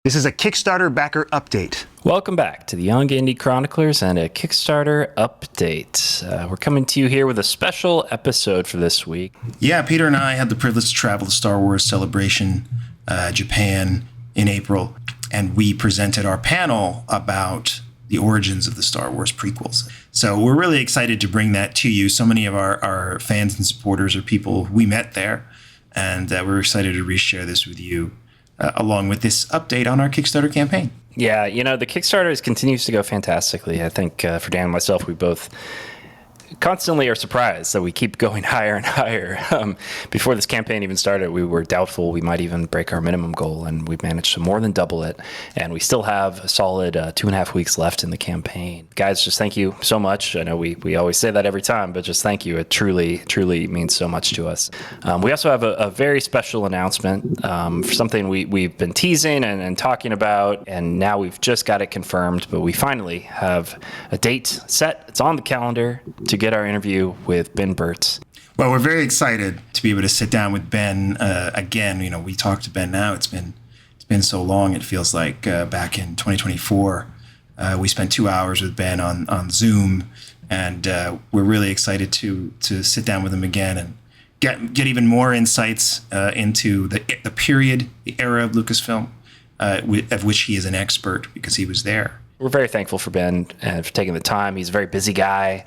This is a Kickstarter backer update. Welcome back to the Young Indy Chroniclers and a Kickstarter update. We're coming to you here with a special episode for this week. Yeah, Peter and I had the privilege to travel to Star Wars Celebration, Japan in April, and we presented our panel about the origins of the Star Wars prequels. So we're really excited to bring that to you. So many of our fans and supporters are people we met there, and we're excited to reshare this with you. Along with this update on our Kickstarter campaign. Yeah, the Kickstarter continues to go fantastically. I think for Dan and myself, we both constantly are surprised that we keep going higher and higher. Before this campaign even started, we were doubtful we might even break our minimum goal, and we've managed to more than double it. And we still have a solid 2.5 weeks left in the campaign. Guys, just thank you so much. I know we always say that every time, but just thank you. It truly, truly means so much to us. We also have a very special announcement for something we've been teasing and talking about, and now we've just got it confirmed, but we finally have a date set. It's on the calendar to get our interview with Ben Burtt. Well, we're very excited to be able to sit down with Ben again. We talked to Ben now. It's been so long. It feels like back in 2024, we spent 2 hours with Ben on Zoom, and we're really excited to sit down with him again and get even more insights into the period, the era of Lucasfilm, of which he is an expert because he was there. We're very thankful for Ben for taking the time. He's a very busy guy,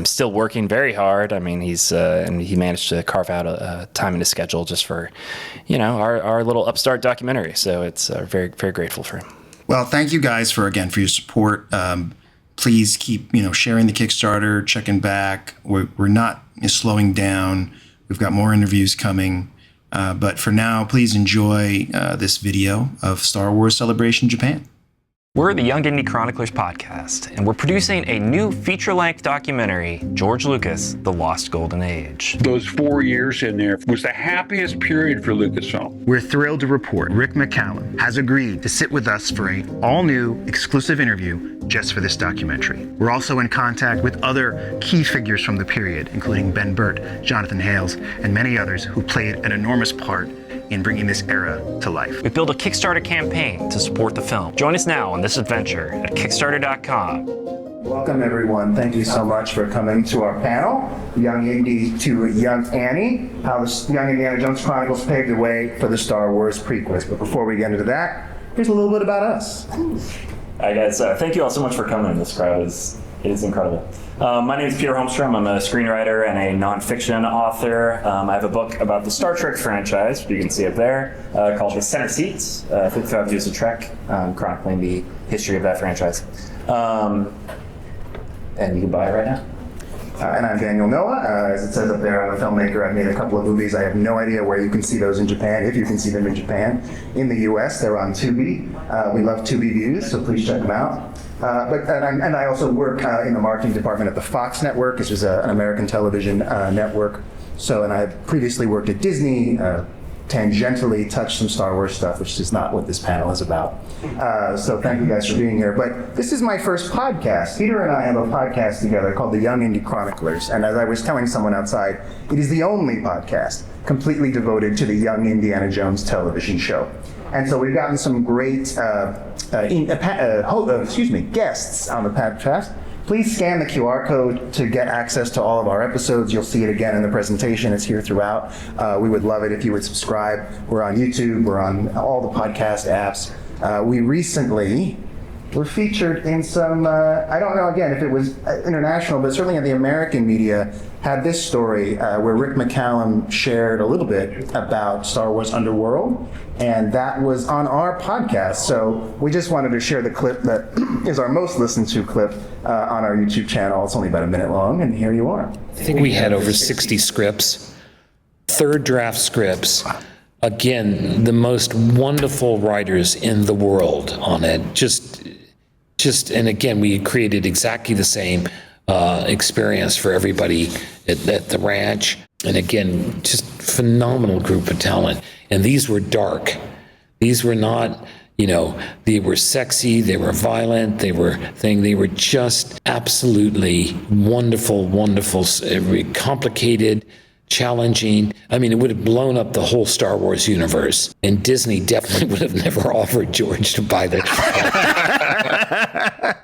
still working very hard. I mean, and he managed to carve out a time in his schedule just for, our little upstart documentary. So it's very, very grateful for him. Well, thank you guys for your support. Please keep, sharing the Kickstarter, checking back. We're not slowing down. We've got more interviews coming. But for now, please enjoy this video of Star Wars Celebration Japan. We're the Young Indy Chroniclers Podcast, and we're producing a new feature-length documentary, George Lucas, The Lost Golden Age. Those 4 years in there was the happiest period for Lucasfilm. We're thrilled to report Rick McCallum has agreed to sit with us for an all-new exclusive interview just for this documentary. We're also in contact with other key figures from the period, including Ben Burtt, Jonathan Hales, and many others who played an enormous part in bringing this era to life. We built a Kickstarter campaign to support the film. Join us now on this adventure at Kickstarter.com. Welcome, everyone. Thank you so much for coming to our panel, Young Indy to Young Annie, how the Young Indiana Jones Chronicles paved the way for the Star Wars prequels. But before we get into that, here's a little bit about us. Hi, guys. Thank you all so much for coming. This crowd is incredible. My name is Peter Holmstrom. I'm a screenwriter and a nonfiction author. I have a book about the Star Trek franchise, which you can see up there, called The Center Seats, 55 Years of Trek, chronicling the history of that franchise. And you can buy it right now. And I'm Daniel Noah. As it says up there, I'm a filmmaker. I've made a couple of movies. I have no idea where you can see those in Japan, if you can see them in Japan. In the US, they're on Tubi. We love Tubi Views, so please check them out. And I also work in the marketing department at the Fox Network, which is an American television network. And I previously worked at Disney, tangentially touched some Star Wars stuff, which is not what this panel is about. So thank you guys for being here. But this is my first podcast. Peter and I have a podcast together called the Young Indy Chroniclers. And as I was telling someone outside, it is the only podcast completely devoted to the Young Indiana Jones television show. And so we've gotten some great guests on the podcast. Please scan the QR code to get access to all of our episodes. You'll see it again in the presentation. It's here throughout. We would love it if you would subscribe. We're on YouTube. We're on all the podcast apps. We recently were featured in some, I don't know again if it was international, but certainly in the American media, had this story where Rick McCallum shared a little bit about Star Wars Underworld, and that was on our podcast. So we just wanted to share the clip that is our most listened to clip on our YouTube channel. It's only about a minute long, and here you are. I think we had over 60 scripts, third draft scripts. Again, the most wonderful writers in the world on it. And again, we created exactly the same experience for everybody at the ranch. And again, just phenomenal group of talent. And these were dark. These were not, they were sexy, they were violent, they were just absolutely wonderful, complicated, challenging. I mean, it would have blown up the whole Star Wars universe, and Disney definitely would have never offered George to buy the.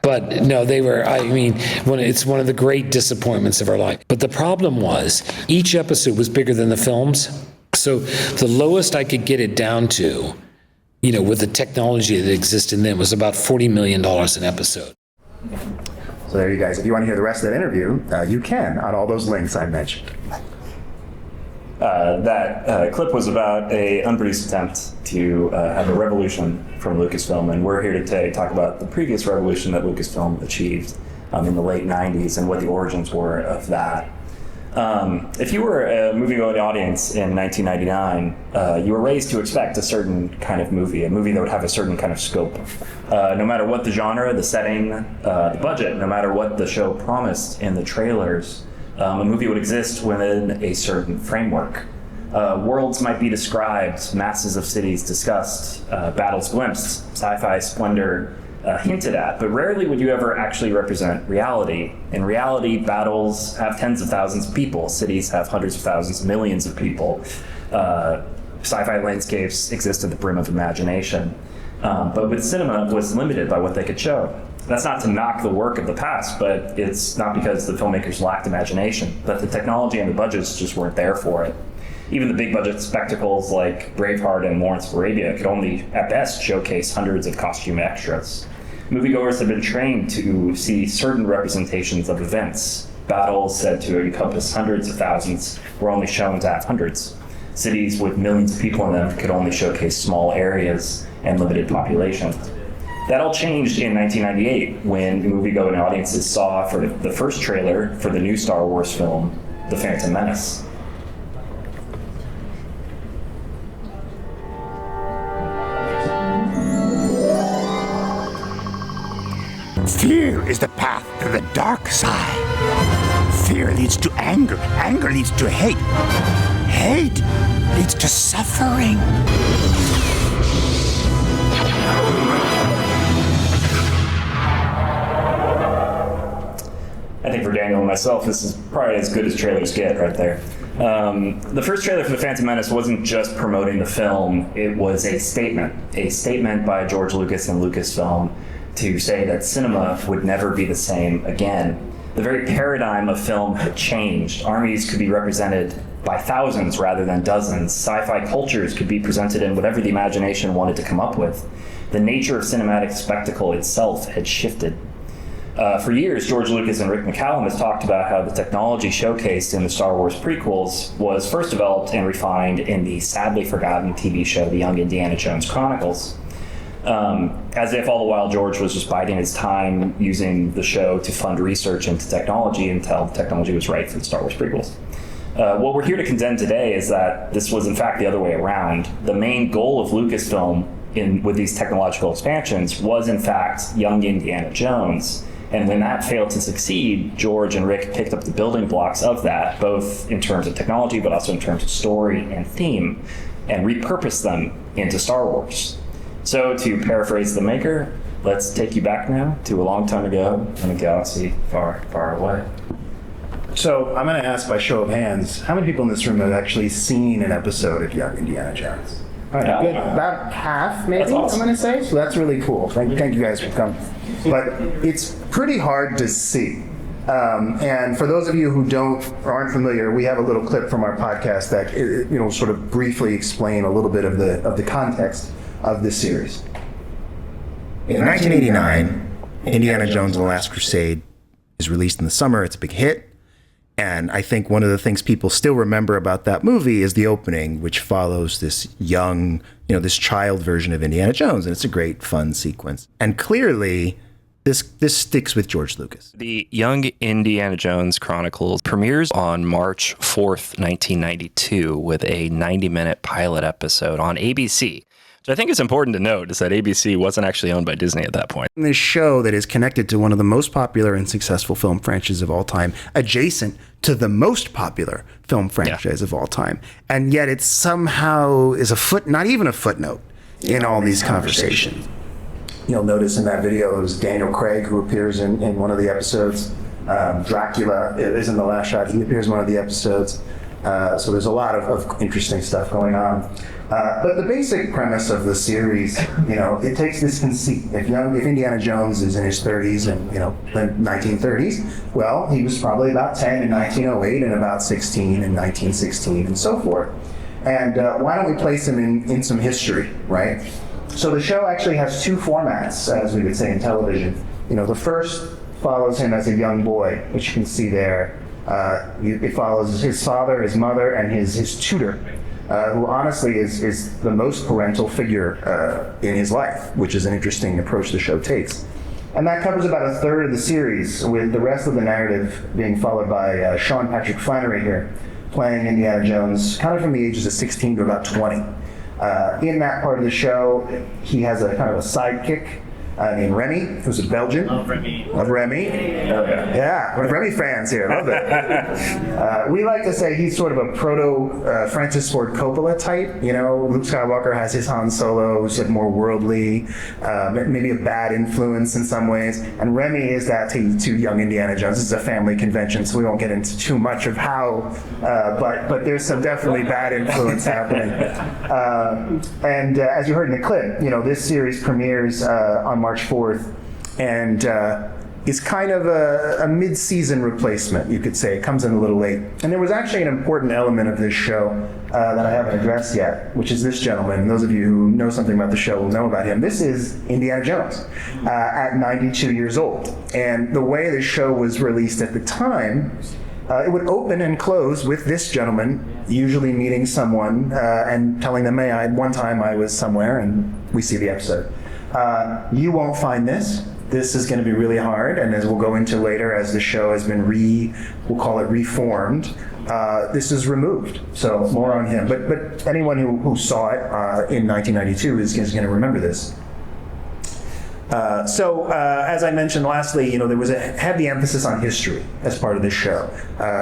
But no, they were, I mean, it's one of the great disappointments of our life. But the problem was, each episode was bigger than the films. So the lowest I could get it down to, with the technology that existed then, was about $40 million an episode. So there you guys. If you want to hear the rest of that interview, you can on all those links I mentioned. That clip was about an unproduced attempt to have a revolution from Lucasfilm, and we're here today to talk about the previous revolution that Lucasfilm achieved in the late 90s and what the origins were of that. If you were a movie-going audience in 1999, you were raised to expect a certain kind of movie, a movie that would have a certain kind of scope. No matter what the genre, the setting, the budget, no matter what the show promised in the trailers, a movie would exist within a certain framework. Worlds might be described, masses of cities discussed, battles glimpsed, sci-fi splendor hinted at, but rarely would you ever actually represent reality. In reality, battles have tens of thousands of people, cities have hundreds of thousands, millions of people. Sci-fi landscapes exist at the brim of imagination. But with cinema, it was limited by what they could show. That's not to knock the work of the past, but it's not because the filmmakers lacked imagination, but the technology and the budgets just weren't there for it. Even the big budget spectacles like Braveheart and Lawrence of Arabia could only, at best, showcase hundreds of costume extras. Moviegoers have been trained to see certain representations of events. Battles said to encompass hundreds of thousands were only shown to have hundreds. Cities with millions of people in them could only showcase small areas and limited population. That all changed in 1998 when moviegoing audiences saw for the first trailer for the new Star Wars film, The Phantom Menace. Fear is the path to the dark side. Fear leads to anger. Anger leads to hate. Hate leads to suffering. I think for Daniel and myself, this is probably as good as trailers get right there. The first trailer for The Phantom Menace wasn't just promoting the film, it was a statement by George Lucas and Lucasfilm to say that cinema would never be the same again. The very paradigm of film had changed. Armies could be represented by thousands rather than dozens. Sci-fi cultures could be presented in whatever the imagination wanted to come up with. The nature of cinematic spectacle itself had shifted. For years, George Lucas and Rick McCallum has talked about how the technology showcased in the Star Wars prequels was first developed and refined in the sadly forgotten TV show, The Young Indiana Jones Chronicles. As if all the while George was just biding his time using the show to fund research into technology until the technology was right for the Star Wars prequels. What we're here to contend today is that this was in fact the other way around. The main goal of Lucasfilm with these technological expansions was in fact Young Indiana Jones. And when that failed to succeed, George and Rick picked up the building blocks of that, both in terms of technology, but also in terms of story and theme, and repurposed them into Star Wars. So to paraphrase the maker, let's take you back now to a long time ago in a galaxy far, far away. So I'm going to ask by show of hands, how many people in this room have actually seen an episode of Young Indiana Jones? All right, good. About half, maybe, awesome. I'm going to say. So that's really cool. Thank you guys for coming. But it's pretty hard to see. And for those of you who aren't familiar, we have a little clip from our podcast that sort of briefly explain a little bit of the context of this series. In 1989, Indiana Jones and the Last Crusade is released in the summer. It's a big hit. And I think one of the things people still remember about that movie is the opening, which follows this young, this child version of Indiana Jones. And it's a great, fun sequence. And clearly, this sticks with George Lucas. The Young Indiana Jones Chronicles premieres on March 4th, 1992, with a 90-minute pilot episode on ABC. So I think it's important to note is that ABC wasn't actually owned by Disney at that point. This show that is connected to one of the most popular and successful film franchises of all time, adjacent to the most popular film franchise of all time. And yet it somehow is not even a footnote in all these conversations. You'll notice in that video, it was Daniel Craig who appears in one of the episodes. Dracula is in the last shot. He appears in one of the episodes. So there's a lot of interesting stuff going on. But the basic premise of the series, it takes this conceit. If Indiana Jones is in his 30s and, the 1930s, well, he was probably about 10 in 1908 and about 16 in 1916 and so forth. And why don't we place him in some history, right? So the show actually has two formats, as we would say in television. The first follows him as a young boy, which you can see there. It follows his father, his mother, and his tutor, who honestly is the most parental figure in his life, which is an interesting approach the show takes. And that covers about a third of the series, with the rest of the narrative being followed by Sean Patrick Flannery here, playing Indiana Jones kind of from the ages of 16 to about 20. In that part of the show, he has a kind of a sidekick named Remy, who's a Belgian. Love Remy. Love Remy. Yeah, we're Remy fans here. Love it. We like to say he's sort of a proto Francis Ford Coppola type. Luke Skywalker has his Han Solo, who's like more worldly, maybe a bad influence in some ways. And Remy is that to Young Indiana Jones. This is a family convention, so we won't get into too much of how, but there's some definitely bad influence happening. And as you heard in the clip, this series premieres on March 4th, and is kind of a mid-season replacement, you could say. It comes in a little late. And there was actually an important element of this show that I haven't addressed yet, which is this gentleman. And those of you who know something about the show will know about him. This is Indiana Jones at 92 years old. And the way the show was released at the time, it would open and close with this gentleman usually meeting someone and telling them, hey, one time I was somewhere, and we see the episode. You won't find this. This is going to be really hard, and as we'll go into later, as the show has been we'll call it reformed, this is removed. So more on him. But anyone who saw it in 1992 is going to remember this. So as I mentioned lastly, there was a heavy emphasis on history as part of this show.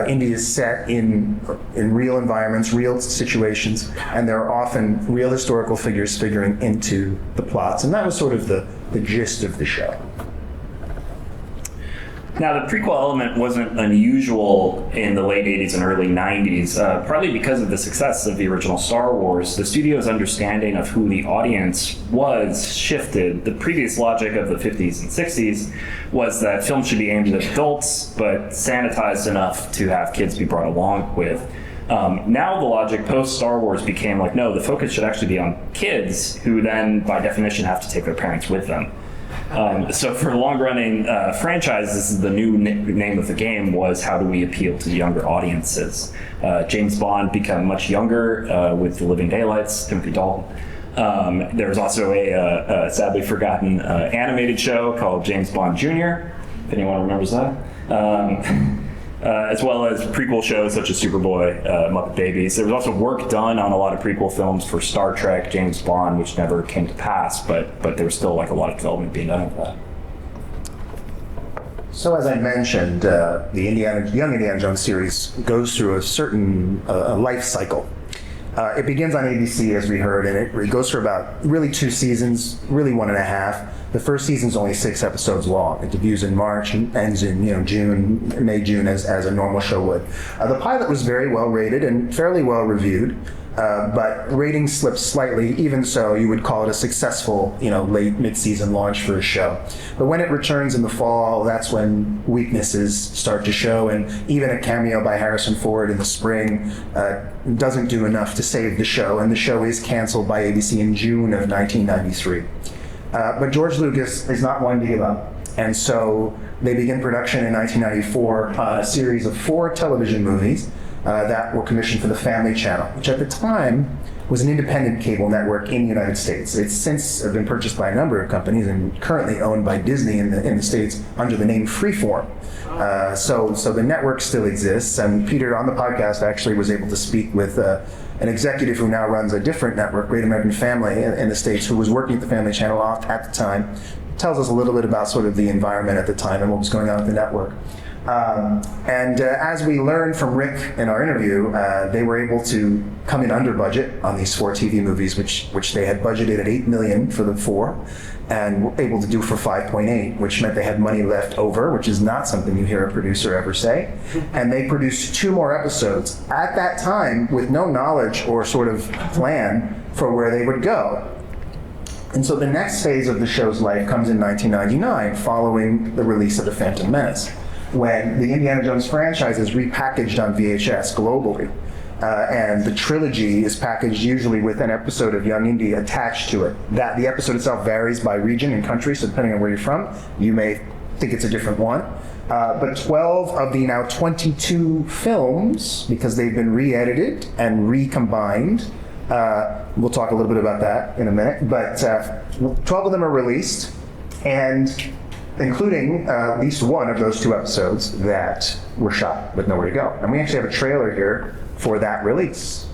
Indy is set in real environments, real situations, and there are often real historical figures figuring into the plots, and that was sort of the gist of the show. Now, the prequel element wasn't unusual in the late 80s and early 90s, partly because of the success of the original Star Wars. The studio's understanding of who the audience was shifted. The previous logic of the 50s and 60s was that film should be aimed at adults, but sanitized enough to have kids be brought along with. Now the logic post-Star Wars became like, no, the focus should actually be on kids, who then, by definition, have to take their parents with them. So for long-running franchises, the new name of the game was, how do we appeal to younger audiences? James Bond became much younger with The Living Daylights, Timothy Dalton. There was also a sadly forgotten animated show called James Bond Jr., if anyone remembers that. As well as prequel shows such as Superboy, Muppet Babies. There was also work done on a lot of prequel films for Star Trek, James Bond, which never came to pass, but there was still a lot of development being done for that. So as I mentioned, the Young Indiana Jones series goes through a certain life cycle. It begins on ABC, as we heard, and it goes for about really 2 seasons, really 1.5. The first season's only 6 episodes long. It debuts in March and ends in May, June, as a normal show would. The pilot was very well rated and fairly well reviewed, but ratings slipped slightly. Even so, you would call it a successful, late mid-season launch for a show. But when it returns in the fall, that's when weaknesses start to show, and even a cameo by Harrison Ford in the spring doesn't do enough to save the show, and the show is canceled by ABC in June of 1993. But George Lucas is not one to give up, and so they begin production in 1994 on a series of 4 television movies that were commissioned for the Family Channel, which at the time was an independent cable network in the United States. It's since been purchased by a number of companies and currently owned by Disney in the States under the name Freeform. So the network still exists, and Peter on the podcast actually was able to speak with an executive who now runs a different network, Great American Family, in the States, who was working at the Family Channel at the time. Tells us a little bit about sort of the environment at the time and what was going on at the network. As we learned from Rick in our interview, they were able to come in under budget on these 4 TV movies, which they had budgeted at $8 million for the 4. and were able to do for 5.8, which meant they had money left over, which is not something you hear a producer ever say. And they produced 2 more episodes at that time with no knowledge or sort of plan for where they would go. And so the next phase of the show's life comes in 1999, following the release of The Phantom Menace, when the Indiana Jones franchise is repackaged on VHS globally. And the trilogy is packaged usually with an episode of Young Indy attached to it. That the episode itself varies by region and country, so depending on where you're from, you may think it's a different one. But 12 of the now 22 films, because they've been re-edited and recombined, we'll talk a little bit about that in a minute, but 12 of them are released, and including at least one of those 2 episodes that were shot with nowhere to go. And we actually have a trailer here for that release.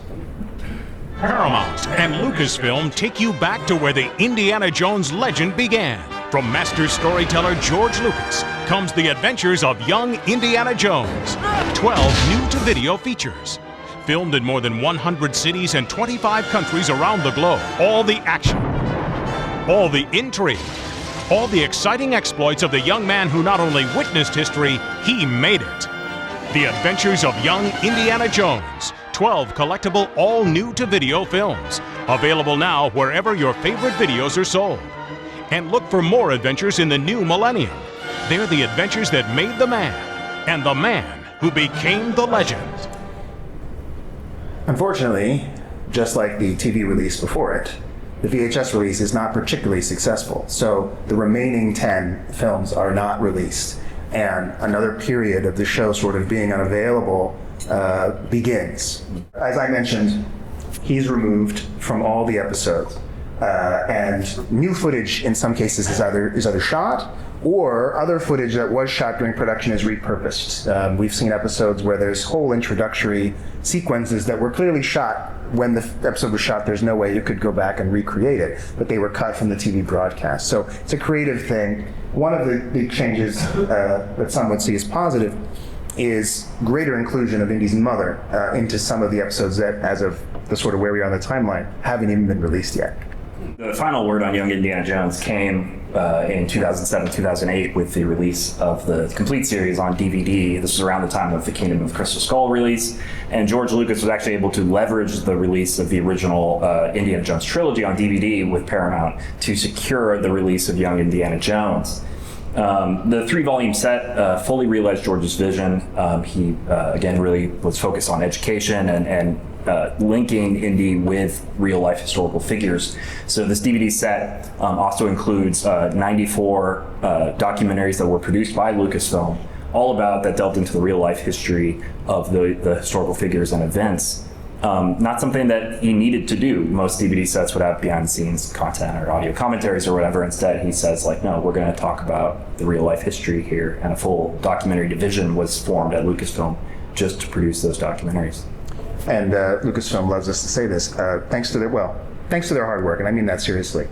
Paramount and Lucasfilm take you back to where the Indiana Jones legend began. From master storyteller George Lucas comes the adventures of Young Indiana Jones. 12 new-to-video features. Filmed in more than 100 cities and 25 countries around the globe. All the action, all the intrigue, all the exciting exploits of the young man who not only witnessed history, he made it. The Adventures of Young Indiana Jones. 12 collectible all-new-to-video films. Available now wherever your favorite videos are sold. And look for more adventures in the new millennium. They're the adventures that made the man, and the man who became the legend. Unfortunately, just like the TV release before it, the VHS release is not particularly successful. So the remaining 10 films are not released. And another period of the show sort of being unavailable begins. As I mentioned, he's removed from all the episodes. And new footage in some cases is either shot, or other footage that was shot during production is repurposed. We've seen episodes where there's whole introductory sequences that were clearly shot when the episode was shot. There's no way you could go back and recreate it, but they were cut from the TV broadcast. So it's a creative thing. One of the big changes that some would see as positive is greater inclusion of Indy's mother into some of the episodes that, as of the sort of where we are on the timeline, haven't even been released yet. The final word on Young Indiana Jones came in 2007, 2008 with the release of the complete series on DVD. This was around the time of the Kingdom of Crystal Skull release, and George Lucas was actually able to leverage the release of the original Indiana Jones trilogy on DVD with Paramount to secure the release of Young Indiana Jones. The 3-volume set fully realized George's vision. He, again, really was focused on education and linking Indy with real-life historical figures. So this DVD set also includes 94 documentaries that were produced by Lucasfilm, all about that delved into the real-life history of the historical figures and events. Not something that he needed to do. Most DVD sets would have behind-the-scenes content or audio commentaries or whatever. Instead, he says, like, no, we're going to talk about the real-life history here, and a full documentary division was formed at Lucasfilm just to produce those documentaries. And Lucasfilm loves us to say this, thanks to their hard work, and I mean that seriously.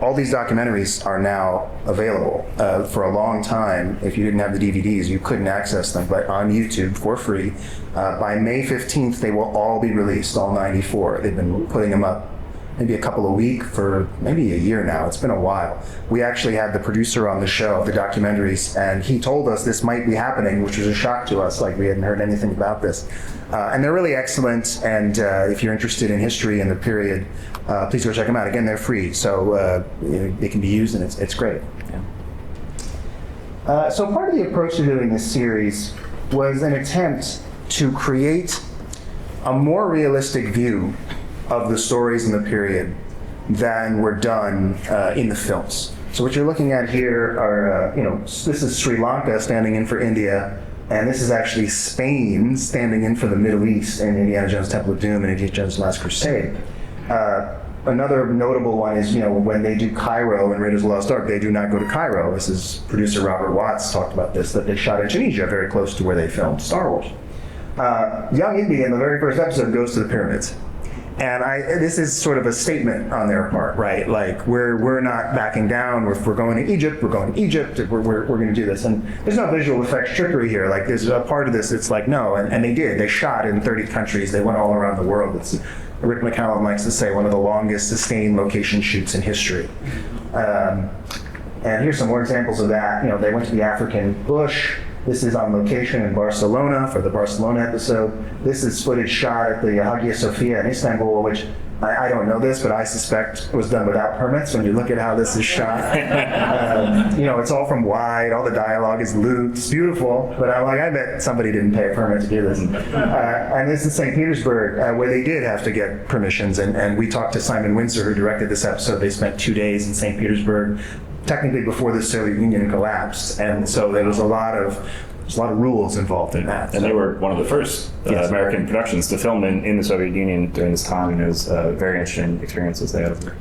All these documentaries are now available. For a long time, if you didn't have the DVDs, you couldn't access them, but on YouTube for free. By May 15th, they will all be released, all 94. They've been putting them up maybe a couple a week for maybe a year now. It's been a while. We actually had the producer on the show of the documentaries, and he told us this might be happening, which was a shock to us, like we hadn't heard anything about this. And they're really excellent, and if you're interested in history and the period, please go check them out. Again, they're free, so they can be used, and it's great. Yeah. So part of the approach to doing this series was an attempt to create a more realistic view of the stories in the period than were done in the films. So what you're looking at here are, this is Sri Lanka standing in for India, and this is actually Spain standing in for the Middle East in Indiana Jones Temple of Doom and Indiana Jones Last Crusade. Another notable one is, when they do Cairo and Raiders of the Lost Ark, they do not go to Cairo. This is producer Robert Watts talked about this, that they shot in Tunisia, very close to where they filmed Star Wars. Young Indy in the very first episode goes to the pyramids. And this is sort of a statement on their part, right? Like, we're not backing down. If we're going to Egypt, we're going to Egypt. We're going to do this. And there's no visual effects trickery here. Like, there's a part of this, it's like, no. And they did. They shot in 30 countries. They went all around the world. Rick McCallum likes to say one of the longest sustained location shoots in history. And here's some more examples of that. They went to the African bush. This is on location in Barcelona for the Barcelona episode. This is footage shot at the Hagia Sophia in Istanbul, which I don't know this, but I suspect was done without permits when you look at how this is shot. It's all from wide, all the dialogue is looped, it's beautiful, but I'm like, I bet somebody didn't pay a permit to do this. And this is St. Petersburg, where they did have to get permissions, and we talked to Simon Windsor, who directed this episode. They spent 2 days in St. Petersburg, technically before the Soviet Union collapsed, and so there was a lot of rules involved in that. And they were one of the first American productions to film in the Soviet Union during this time, and it was very interesting experiences they had.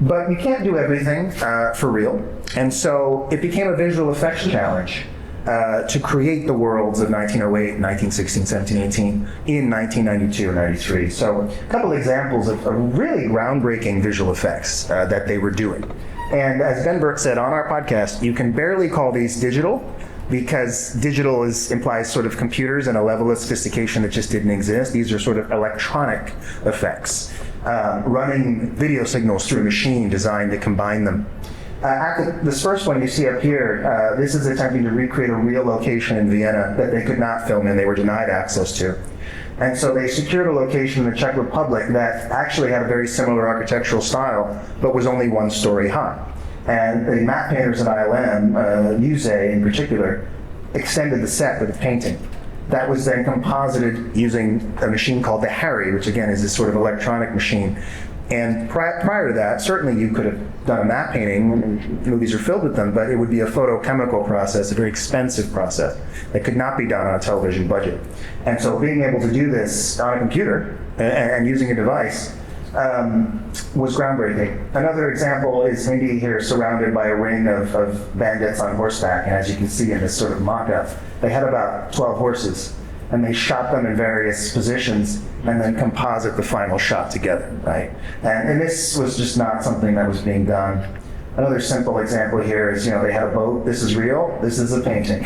But you can't do everything for real, and so it became a visual effects challenge to create the worlds of 1908, 1916, 17, 18 in 1992 and 93. So a couple examples of really groundbreaking visual effects that they were doing. And as Ben Burtt said on our podcast, you can barely call these digital, because digital implies sort of computers and a level of sophistication that just didn't exist. These are sort of electronic effects, running video signals through a machine designed to combine them. This first one you see up here, this is attempting to recreate a real location in Vienna that they could not film in, they were denied access to. And so they secured a location in the Czech Republic that actually had a very similar architectural style, but was only 1 story high. And the map painters at ILM, Muse in particular, extended the set with a painting. That was then composited using a machine called the Harry, which again is this sort of electronic machine. And prior to that, certainly you could have done a map painting, movies are filled with them, but it would be a photochemical process, a very expensive process that could not be done on a television budget. And so being able to do this on a computer and using a device was groundbreaking. Another example is Indy here surrounded by a ring of bandits on horseback, and as you can see in this sort of mock-up, they had about 12 horses, and they shot them in various positions and then composite the final shot together, right? And this was just not something that was being done. Another simple example here is, they had a boat. This is real. This is a painting,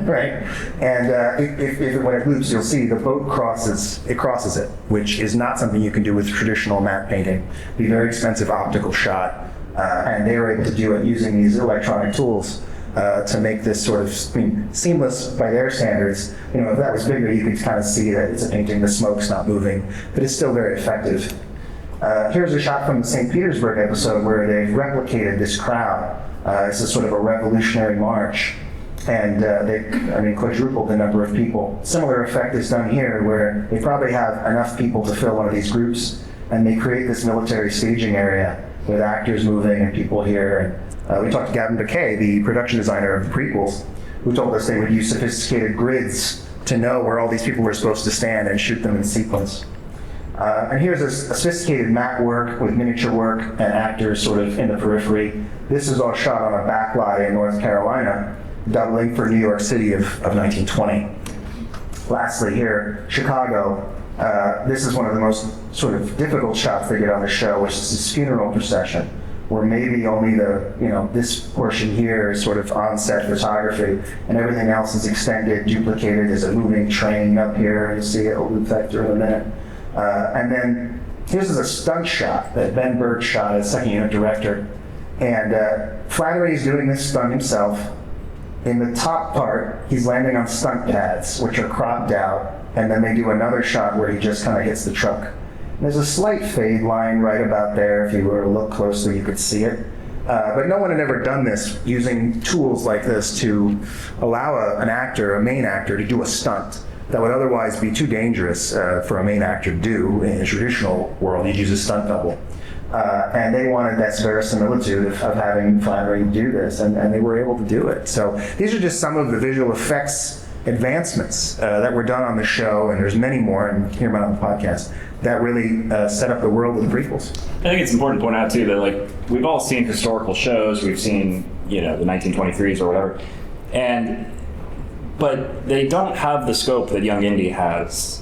right? And when it loops, you'll see the boat crosses it, which is not something you can do with traditional matte painting. It'd be a very expensive optical shot, and they were able to do it using these electronic tools to make this sort of seamless by their standards. If that was bigger, you could kind of see that it's a painting. The smoke's not moving, but it's still very effective. Here's a shot from the St. Petersburg episode where they've replicated this crowd. It's a sort of a revolutionary march, and they quadrupled the number of people. Similar effect is done here, where they probably have enough people to fill one of these groups, and they create this military staging area with actors moving and people here. And we talked to Gavin Bocquet, the production designer of the Prequels, who told us they would use sophisticated grids to know where all these people were supposed to stand and shoot them in sequence. And here's a sophisticated map work with miniature work and actors sort of in the periphery. This is all shot on a backlot in North Carolina, doubling for New York City of 1920. Lastly here, Chicago. This is one of the most sort of difficult shots they get on the show, which is this funeral procession, where maybe only this portion here is sort of on-set photography, and everything else is extended, duplicated. There's a moving train up here. You'll see it, we'll loop in a minute. And then here's a stunt shot that Ben Burtt shot as second unit director. And Flannery is doing this stunt himself. In the top part, he's landing on stunt pads, which are cropped out, and then they do another shot where he just kind of hits the truck. And there's a slight fade line right about there. If you were to look closely, you could see it. But no one had ever done this using tools like this to allow a main actor, to do a stunt that would otherwise be too dangerous for a main actor to do. In the traditional world, you'd use a stunt double. And they wanted that verisimilitude of having Flannery do this, and they were able to do it. So these are just some of the visual effects advancements that were done on the show, and there's many more, and hear about on the podcast, that really set up the world of the prequels. I think it's important to point out too that we've all seen historical shows, we've seen the 1923s or whatever, but they don't have the scope that Young Indy has.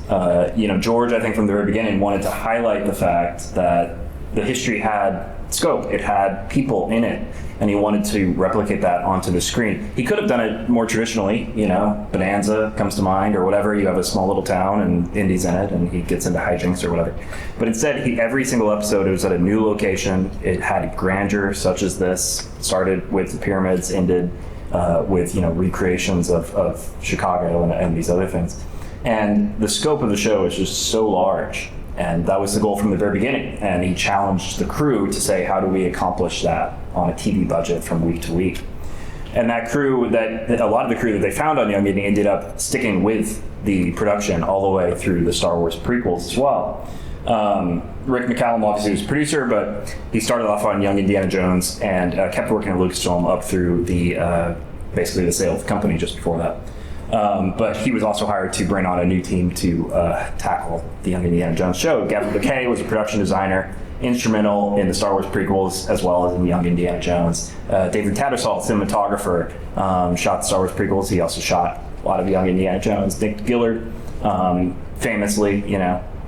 George, I think from the very beginning, wanted to highlight the fact that the history had scope. It had people in it, and he wanted to replicate that onto the screen. He could have done it more traditionally, Bonanza comes to mind or whatever. You have a small little town and Indy's in it and he gets into hijinks or whatever. But instead, every single episode, it was at a new location. It had grandeur such as this. Started with the pyramids, ended with recreations of Chicago and these other things. And the scope of the show is just so large. And that was the goal from the very beginning. And he challenged the crew to say, how do we accomplish that on a TV budget from week to week? And that crew, a lot of the crew that they found on Young Indy ended up sticking with the production all the way through the Star Wars prequels as well. Rick McCallum obviously was producer, but he started off on Young Indiana Jones and kept working at Lucasfilm up through basically the sale of the company just before that. But he was also hired to bring on a new team to tackle the Young Indiana Jones show. Gavin Bocquet was a production designer, instrumental in the Star Wars prequels as well as in Young Indiana Jones. David Tattersall, cinematographer, shot the Star Wars prequels. He also shot a lot of Young Indiana Jones. Nick Gillard, famously,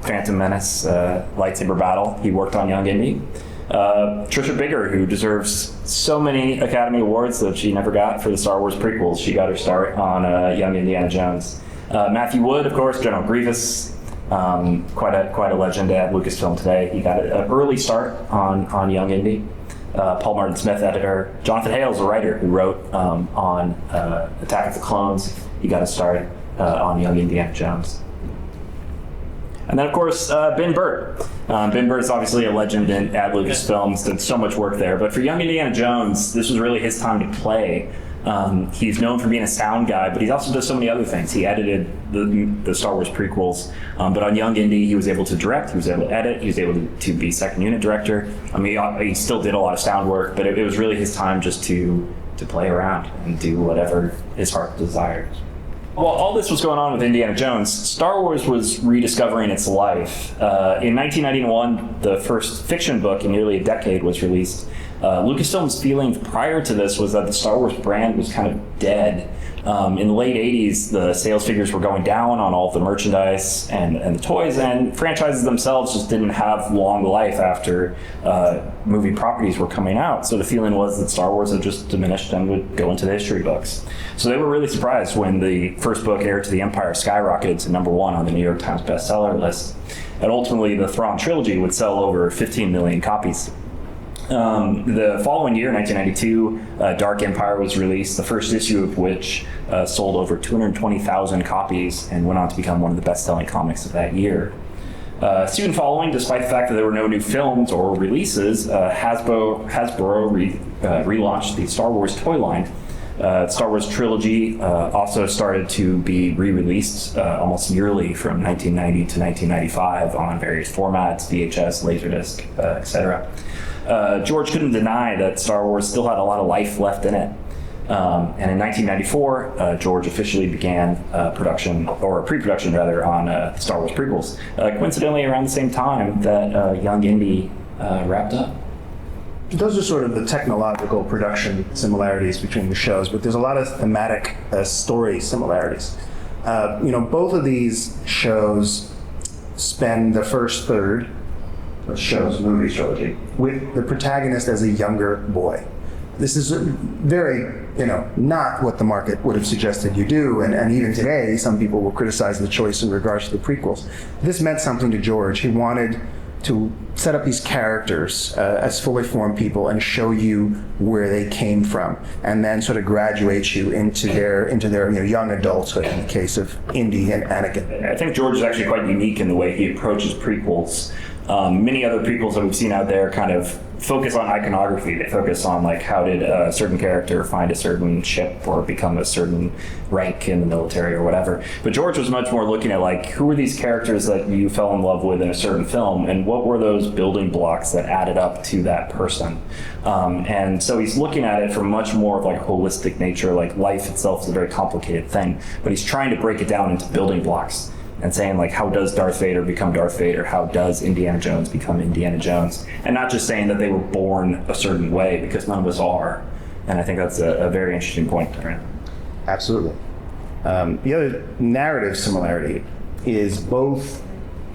Phantom Menace, lightsaber battle. He worked on Young Indy. Trisha Biggar, who deserves so many Academy Awards that she never got for the Star Wars prequels. She got her start on Young Indiana Jones. Matthew Wood, of course, General Grievous, quite a legend at Lucasfilm today. He got an early start on Young Indy. Paul Martin Smith, editor. Jonathan Hales, a writer who wrote on Attack of the Clones. He got a start on Young Indiana Jones. And then, of course, Ben Burtt. Ben Burtt is obviously a legend at Lucasfilm, did so much work there. But for Young Indiana Jones, this was really his time to play. He's known for being a sound guy, but he also does so many other things. He edited the Star Wars prequels, but on Young Indy, he was able to direct, he was able to edit, he was able to be second unit director. I mean, he still did a lot of sound work, but it was really his time just to play around and do whatever his heart desired. While all this was going on with Indiana Jones, Star Wars was rediscovering its life. In 1991, the first fiction book in nearly a decade was released. Lucasfilm's feeling prior to this was that the Star Wars brand was kind of dead. In the late 80s, the sales figures were going down on all of the merchandise and the toys, and franchises themselves just didn't have long life after movie properties were coming out. So the feeling was that Star Wars had just diminished and would go into the history books. So they were really surprised when the first book, Heir to the Empire, skyrocketed to #1 on the New York Times bestseller list. And ultimately, the Thrawn trilogy would sell over 15 million copies. The following year, 1992, Dark Empire was released, the first issue of which sold over 220,000 copies and went on to become one of the best-selling comics of that year. Soon following, despite the fact that there were no new films or releases, Hasbro relaunched the Star Wars toy line. The Star Wars trilogy also started to be re-released almost yearly from 1990 to 1995 on various formats, VHS, Laserdisc, etc. George couldn't deny that Star Wars still had a lot of life left in it. And in 1994, George officially began pre-production rather, on Star Wars prequels. Coincidentally, around the same time that Young Indy wrapped up. Those are sort of the technological production similarities between the shows, but there's a lot of thematic story similarities. Both of these shows spend the first third of show's movie trilogy with the protagonist as a younger boy. This is very, not what the market would have suggested you do, and even today, some people will criticize the choice in regards to the prequels. This meant something to George. He wanted to set up these characters as fully formed people and show you where they came from, and then sort of graduate you into their young adulthood in the case of Indy and Anakin. I think George is actually quite unique in the way he approaches prequels. Many other prequels that we've seen out there kind of focus on iconography. They focus on how did a certain character find a certain ship or become a certain rank in the military or whatever. But George was much more looking at who were these characters that you fell in love with in a certain film, and what were those building blocks that added up to that person. And so he's looking at it from much more of a holistic nature. Life itself is a very complicated thing, but he's trying to break it down into building blocks and saying how does Darth Vader become Darth Vader? How does Indiana Jones become Indiana Jones? And not just saying that they were born a certain way, because none of us are. And I think that's a very interesting point there. Absolutely. The other narrative similarity is both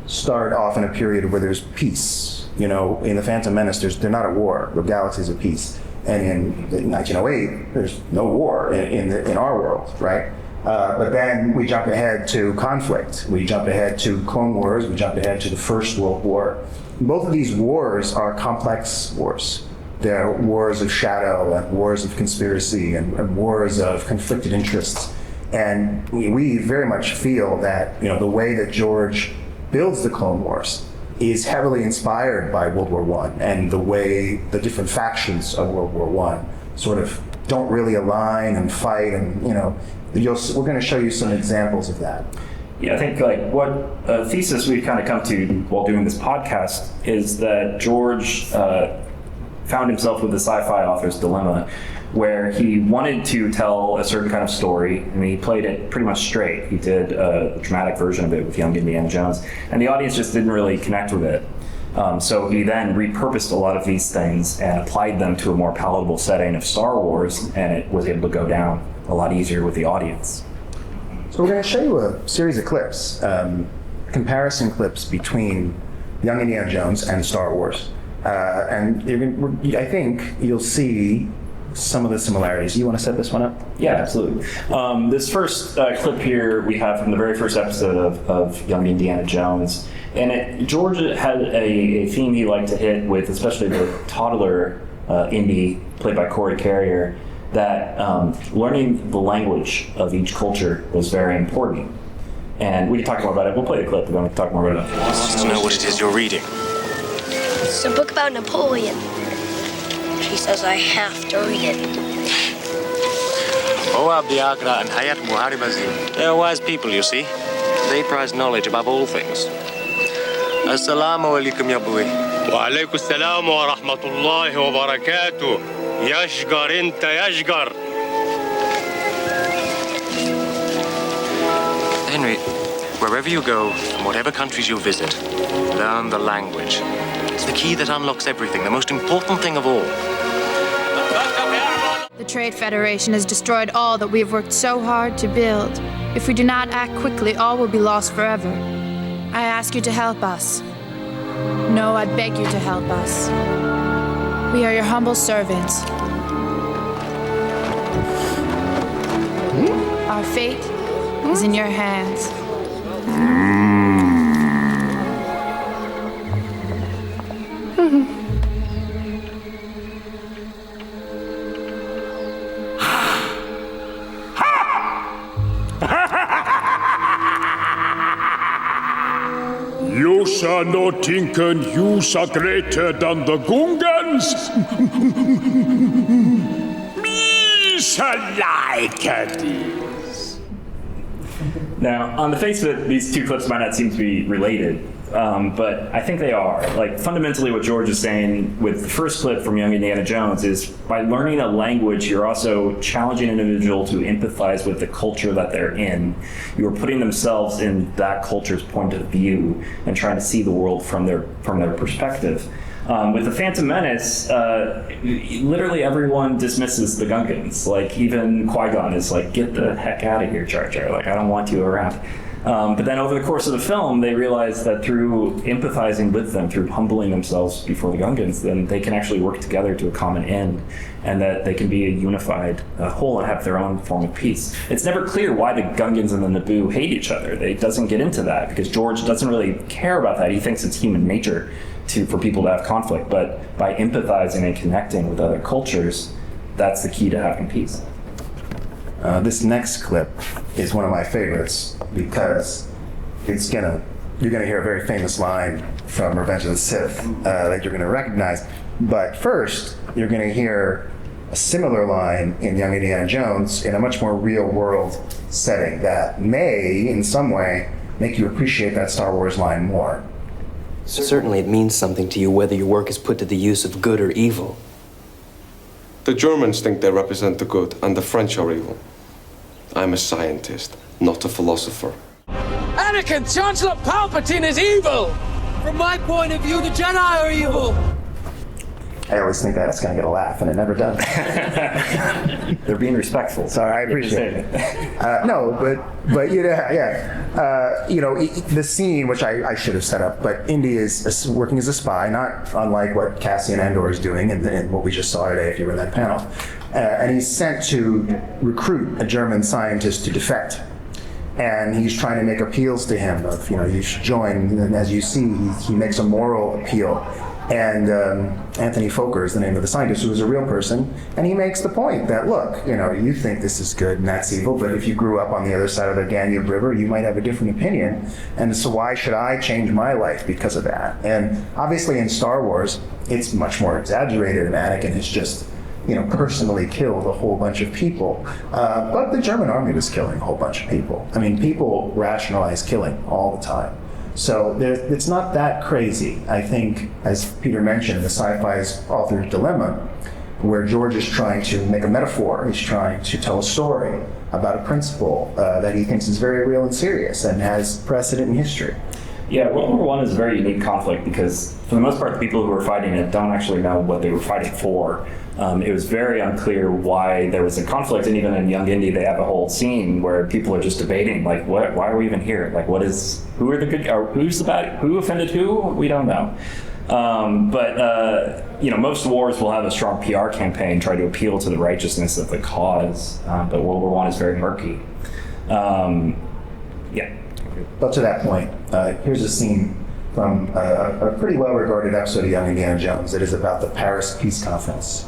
start off in a period where there's peace in the Phantom Menace, they're not at war. The galaxy's at peace. And in 1908, there's no war in our world, right? But then we jump ahead to conflict. We jump ahead to Clone Wars. We jump ahead to the First World War. Both of these wars are complex wars. They're wars of shadow and wars of conspiracy and wars of conflicted interests. And we very much feel that the way that George builds the Clone Wars is heavily inspired by World War I, and the way the different factions of World War I sort of don't really align and fight, and we're going to show you some examples of that. Yeah, I think what a thesis we've kind of come to while doing this podcast is that George found himself with the sci-fi author's dilemma, where he wanted to tell a certain kind of story, and he played it pretty much straight. He did a dramatic version of it with Young Indiana Jones, and the audience just didn't really connect with it. So he then repurposed a lot of these things and applied them to a more palatable setting of Star Wars, and it was able to go down a lot easier with the audience. So we're going to show you a series of clips, comparison clips between Young Indiana Jones and Star Wars. And I think you'll see some of the similarities. You want to set this one up? Yeah, absolutely. This first clip here we have from the very first episode of Young Indiana Jones. And George had a theme he liked to hit with, especially the toddler Indy, played by Corey Carrier, that learning the language of each culture was very important. And we can talk more about it. We'll play the clip, and then we can talk more about it. I want to know what it is you're reading. It's a book about Napoleon. She says I have to read it. They are wise people, you see. They prize knowledge above all things. Assalamu alaikum, ya boy. Wa alaikum assalam wa rahmatullahi wa barakatuh. Yashgar inta yashgar. Henry, wherever you go, and whatever countries you visit, learn the language. It's the key that unlocks everything, the most important thing of all. The Trade Federation has destroyed all that we have worked so hard to build. If we do not act quickly, all will be lost forever. I ask you to help us. No, I beg you to help us. We are your humble servants. Our fate is in your hands. You shall not think you are greater than the Gungans. Me shall like this. Now, on the face of it, these two clips might not seem to be related, but I think they are. Fundamentally what George is saying with the first clip from Young Indiana Jones is by learning a language, you're also challenging an individual to empathize with the culture that they're in. You are putting themselves in that culture's point of view and trying to see the world from their perspective. With the Phantom Menace, literally everyone dismisses the Gungans. Even Qui-Gon is get the heck out of here, Jar Jar. I don't want you around. But then over the course of the film, they realize that through empathizing with them, through humbling themselves before the Gungans, then they can actually work together to a common end, and that they can be a unified whole and have their own form of peace. It's never clear why the Gungans and the Naboo hate each other. It doesn't get into that because George doesn't really care about that. He thinks it's human nature for people to have conflict, but by empathizing and connecting with other cultures, that's the key to having peace. This next clip is one of my favorites because you're gonna hear a very famous line from Revenge of the Sith that you're gonna recognize. But first, you're gonna hear a similar line in Young Indiana Jones in a much more real world setting that may, in some way, make you appreciate that Star Wars line more. Certainly it means something to you whether your work is put to the use of good or evil. The Germans think they represent the good, and the French are evil. I'm a scientist, not a philosopher. Anakin, Chancellor Palpatine is evil! From my point of view, the Jedi are evil! I always think that's going to get a laugh, and it never does. They're being respectful. Sorry, I appreciate it. No, but the scene, which I should have set up, but Indy is working as a spy, not unlike what Cassian Andor is doing and what we just saw today if you were in that panel. And he's sent to recruit a German scientist to defect. And he's trying to make appeals to him of, you should join. And as you see, he makes a moral appeal. And Anthony Fokker is the name of the scientist, who is a real person. And he makes the point that, look, you think this is good and that's evil, but if you grew up on the other side of the Danube River, you might have a different opinion. And so why should I change my life because of that? And obviously in Star Wars, it's much more exaggerated, and Anakin is just personally killed a whole bunch of people. But the German army was killing a whole bunch of people. I mean, people rationalize killing all the time. So it's not that crazy. I think, as Peter mentioned, the sci-fi's author's dilemma, where George is trying to make a metaphor, he's trying to tell a story about a principle that he thinks is very real and serious and has precedent in history. Yeah, World War I is a very unique conflict because, for the most part, the people who were fighting it don't actually know what they were fighting for. It was very unclear why there was a conflict, and even in Young Indy, they have a whole scene where people are just debating, like, why are we even here? Like, who are the good, or who's the bad, who offended who? We don't know. Most wars will have a strong PR campaign, try to appeal to the righteousness of the cause, but World War I is very murky. But to that point, here's a scene from a pretty well-regarded episode of Young Indiana Jones that is about the Paris Peace Conference.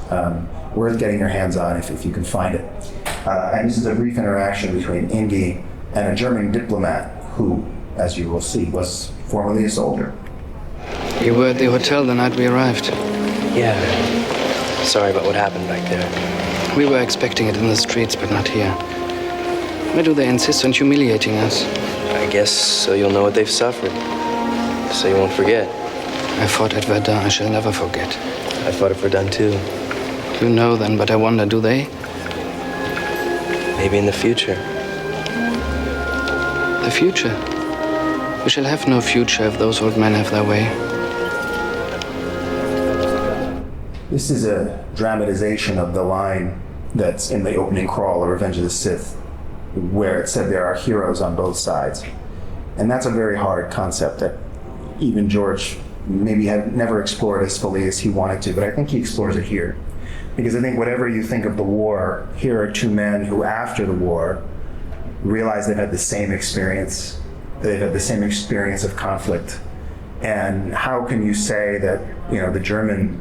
Worth getting your hands on if you can find it. And this is a brief interaction between Indy and a German diplomat who, as you will see, was formerly a soldier. You were at the hotel the night we arrived. Yeah. Sorry about what happened back there. We were expecting it in the streets, but not here. Why do they insist on humiliating us? I guess so you'll know what they've suffered. So you won't forget. I fought at Verdun. I shall never forget. I fought at Verdun too. You know then, but I wonder, do they? Maybe in the future. The future? We shall have no future if those old men have their way. This is a dramatization of the line that's in the opening crawl of Revenge of the Sith, where it said there are heroes on both sides. And that's a very hard concept that even George maybe had never explored as fully as he wanted to, but I think he explores it here. Because I think whatever you think of the war, here are two men who, after the war, realize they've had the same experience. They've had the same experience of conflict. And how can you say that, the German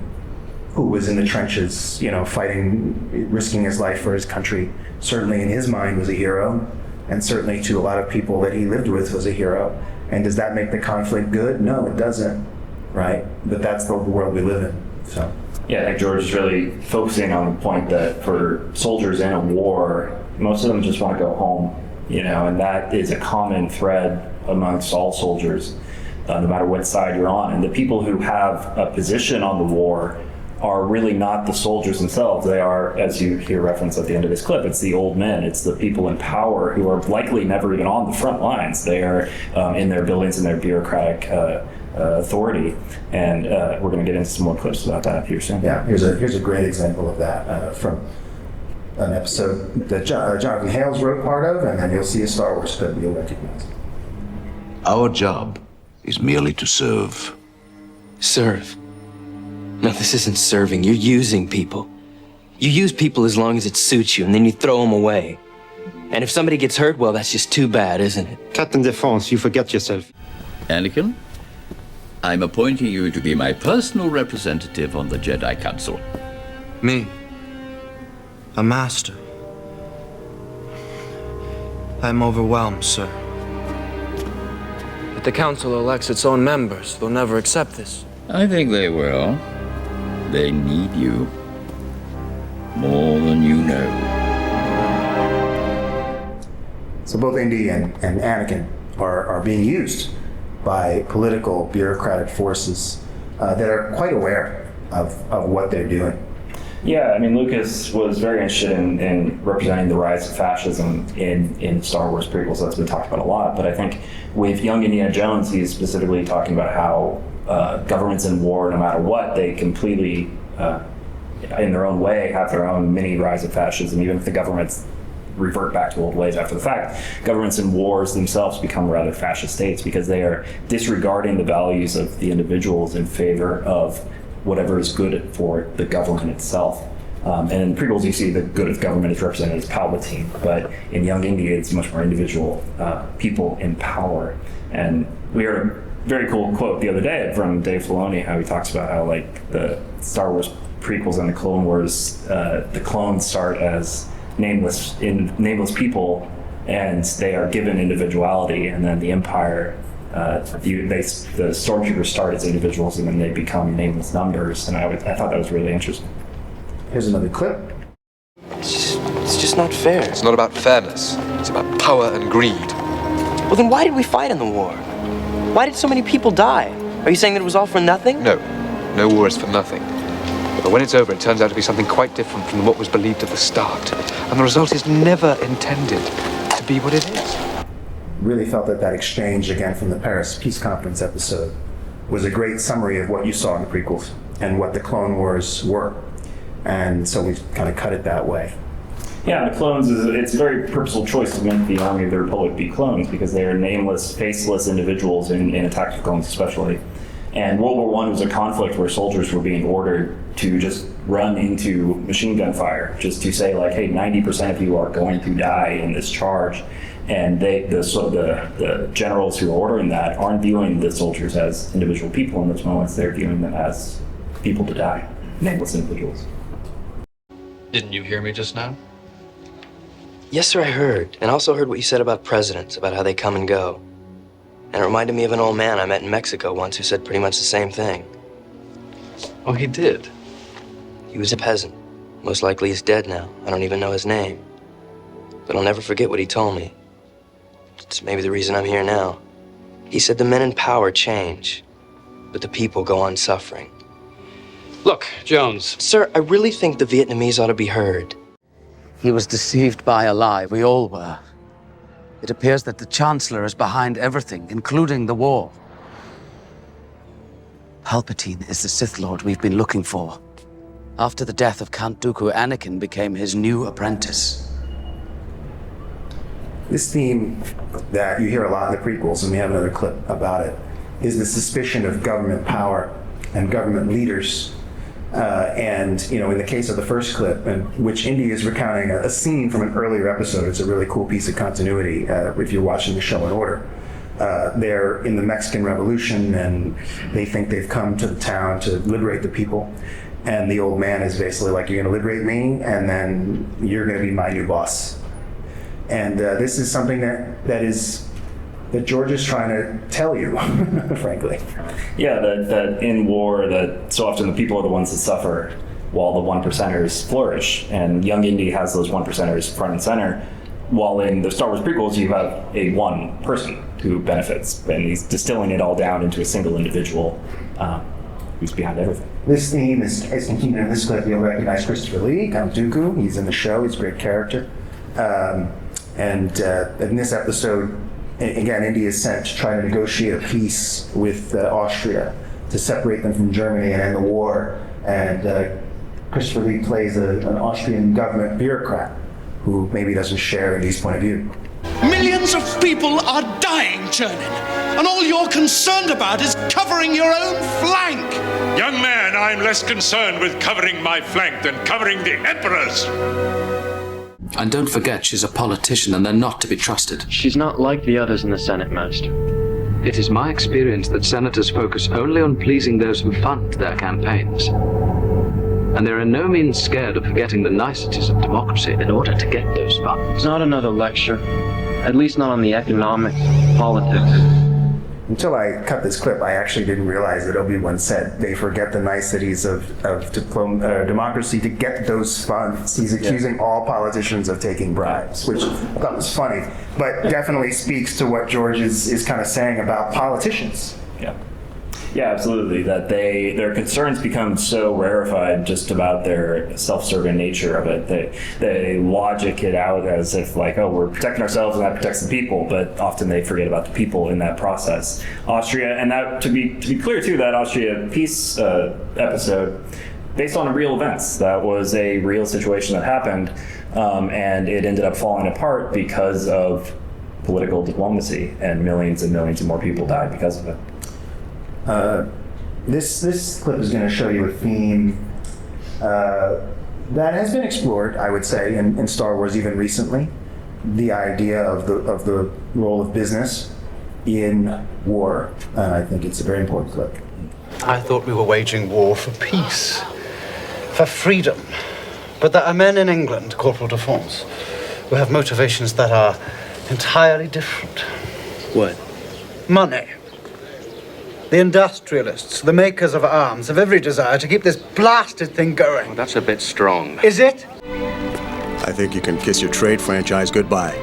who was in the trenches, fighting, risking his life for his country, certainly in his mind was a hero, and certainly to a lot of people that he lived with was a hero. And does that make the conflict good? No, it doesn't, right? But that's the world we live in, so. Yeah, I think George is really focusing on the point that for soldiers in a war, most of them just want to go home, and that is a common thread amongst all soldiers, no matter what side you're on. And the people who have a position on the war are really not the soldiers themselves. They are, as you hear referenced at the end of this clip, it's the old men. It's the people in power who are likely never even on the front lines. They are in their buildings in their bureaucratic authority. And we're going to get into some more clips about that here soon. Yeah, here's a great example of that from an episode that Jonathan Hales wrote part of, and then you'll see a Star Wars clip you'll recognize. Our job is merely to serve. Serve? No, this isn't serving. You're using people. You use people as long as it suits you, and then you throw them away. And if somebody gets hurt, well, that's just too bad, isn't it? Captain Defense, you forget yourself. Anakin, I'm appointing you to be my personal representative on the Jedi Council. Me? A master? I'm overwhelmed, sir. But the council elects its own members. They'll never accept this. I think they will. They need you. More than you know. So both Indy and Anakin are being used by political, bureaucratic forces that are quite aware of what they're doing. Yeah, I mean, Lucas was very interested in representing the rise of fascism in Star Wars prequels. That's been talked about a lot. But I think with Young Indiana Jones, he's specifically talking about how governments in war, no matter what, they completely in their own way, have their own mini rise of fascism, even if the governments revert back to old ways after the fact. Governments in wars themselves become rather fascist states because they are disregarding the values of the individuals in favor of whatever is good for the government itself. And in prequels, you see the good of government is represented as Palpatine, but in Young Indy, it's much more individual people in power. And we heard a very cool quote the other day from Dave Filoni, how he talks about how like the Star Wars prequels and the Clone Wars, the clones start as nameless people, and they are given individuality, and then the Empire, the stormtroopers start as individuals, and then they become nameless numbers. And I thought that was really interesting. Here's another clip. It's just not fair. It's not about fairness. It's about power and greed. Well, then why did we fight in the war? Why did so many people die? Are you saying that it was all for nothing? No. No war is for nothing. But when it's over, it turns out to be something quite different from what was believed at the start. And the result is never intended to be what it is. Really felt that exchange, again, from the Paris Peace Conference episode was a great summary of what you saw in the prequels and what the Clone Wars were. And so we kind of cut it that way. Yeah, the clones, it's a very purposeful choice to make the Army of the Republic be clones because they are nameless, faceless individuals in Attack of the Clones especially. And World War I was a conflict where soldiers were being ordered to just run into machine gun fire, just to say like, hey, 90% of you are going to die in this charge. And the generals who are ordering that aren't viewing the soldiers as individual people in those moments. They're viewing them as people to die, nameless individuals. Didn't you hear me just now? Yes, sir, I heard. And also heard what you said about presidents, about how they come and go. And it reminded me of an old man I met in Mexico once who said pretty much the same thing. Oh, he did? He was a peasant. Most likely he's dead now. I don't even know his name. But I'll never forget what he told me. It's maybe the reason I'm here now. He said the men in power change, but the people go on suffering. Look, Jones. Sir, I really think the Vietnamese ought to be heard. He was deceived by a lie. We all were. It appears that the Chancellor is behind everything, including the war. Palpatine is the Sith Lord we've been looking for. After the death of Count Dooku, Anakin became his new apprentice. This theme that you hear a lot in the prequels, and we have another clip about it, is the suspicion of government power and government leaders. And, you know, in the case of the first clip, in which Indy is recounting a scene from an earlier episode, it's a really cool piece of continuity if you're watching the show in order. They're in the Mexican Revolution, and they think they've come to the town to liberate the people. And the old man is basically like, you're going to liberate me, and then you're going to be my new boss. And this is something that George is trying to tell you, frankly. Yeah, that in war, that so often the people are the ones that suffer while the one percenters flourish. And Young Indy has those one percenters front and center, while in the Star Wars prequels, you have a one person who benefits, and he's distilling it all down into a single individual who's behind everything. This theme is continued in this clip. You'll recognize Christopher Lee, Count Dooku. He's in the show. He's a great character. And in this episode, again, Indy is sent to try to negotiate a peace with Austria to separate them from Germany and end the war. And Christopher Lee plays an Austrian government bureaucrat who maybe doesn't share Indy's point of view. Millions of people are dying, Chernin, and all you're concerned about is covering your own flank. Young man, I'm less concerned with covering my flank than covering the Emperor's. And don't forget, she's a politician and they're not to be trusted. She's not like the others in the Senate, Master. It is my experience that senators focus only on pleasing those who fund their campaigns. And they're in no means scared of forgetting the niceties of democracy in order to get those funds. Not another lecture. At least not on the economics, politics. Until I cut this clip, I actually didn't realize that Obi-Wan said they forget the niceties of democracy to get those funds. He's accusing all politicians of taking bribes, which I thought was funny, but definitely speaks to what George is kind of saying about politicians. Yeah. Yeah, absolutely. That their concerns become so rarefied just about their self-serving nature of it. They logic it out as if like, oh, we're protecting ourselves and that protects the people, but often they forget about the people in that process. Austria, and that to be clear too, that Austria peace episode based on real events. That was a real situation that happened, and it ended up falling apart because of political diplomacy, and millions of more people died because of it. This clip is going to show you a theme that has been explored, I would say, in Star Wars even recently. The idea of the role of business in war, and I think it's a very important clip. I thought we were waging war for peace, for freedom. But there are men in England, Corporal de France, who have motivations that are entirely different. What? Money. The industrialists, the makers of arms, have every desire to keep this blasted thing going. Well, that's a bit strong. Is it? I think you can kiss your trade franchise goodbye.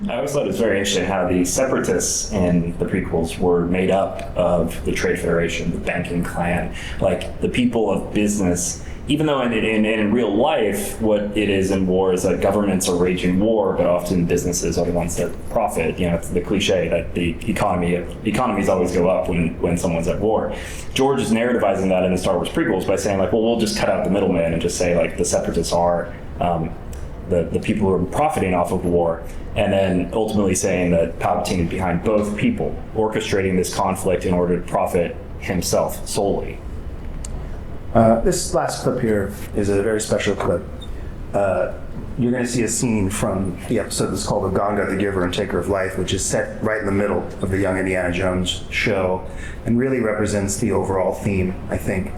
I always thought it was very interesting how the separatists in the prequels were made up of the Trade Federation, the banking clan, like the people of business. Even though in real life, what it is in war is that governments are waging war, but often businesses are the ones that profit. You know, it's the cliche that the economies always go up when someone's at war. George is narrativizing that in the Star Wars prequels by saying, like, well, we'll just cut out the middleman and just say, like, the separatists are the people who are profiting off of war, and then ultimately saying that Palpatine is behind both people, orchestrating this conflict in order to profit himself solely. This last clip here is a very special clip. You're going to see a scene from the episode that's called The Gonga, the Giver and Taker of Life, which is set right in the middle of the Young Indiana Jones show and really represents the overall theme, I think,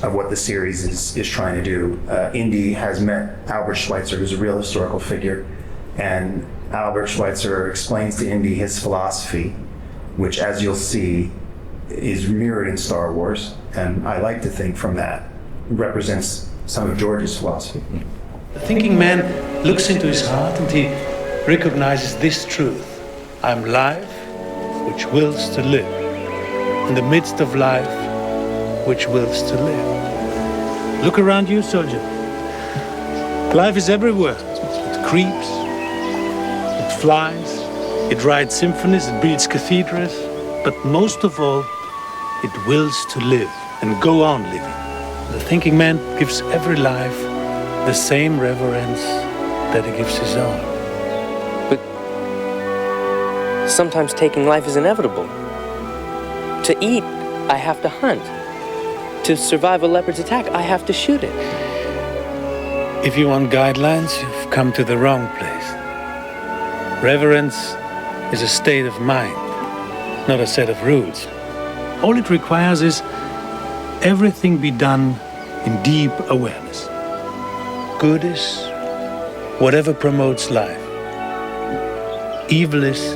of what the series is trying to do. Indy has met Albert Schweitzer, who's a real historical figure, and Albert Schweitzer explains to Indy his philosophy, which, as you'll see, is mirrored in Star Wars, and I like to think from that represents some of George's philosophy. The thinking man looks into his heart and he recognizes this truth. I'm life which wills to live, in the midst of life which wills to live. Look around you, soldier. Life is everywhere. It creeps, it flies, it writes symphonies, it builds cathedrals, but most of all, it wills to live and go on living. The thinking man gives every life the same reverence that he gives his own. But sometimes taking life is inevitable. To eat, I have to hunt. To survive a leopard's attack, I have to shoot it. If you want guidelines, you've come to the wrong place. Reverence is a state of mind, not a set of rules. All it requires is everything be done in deep awareness. Good is whatever promotes life. Evil is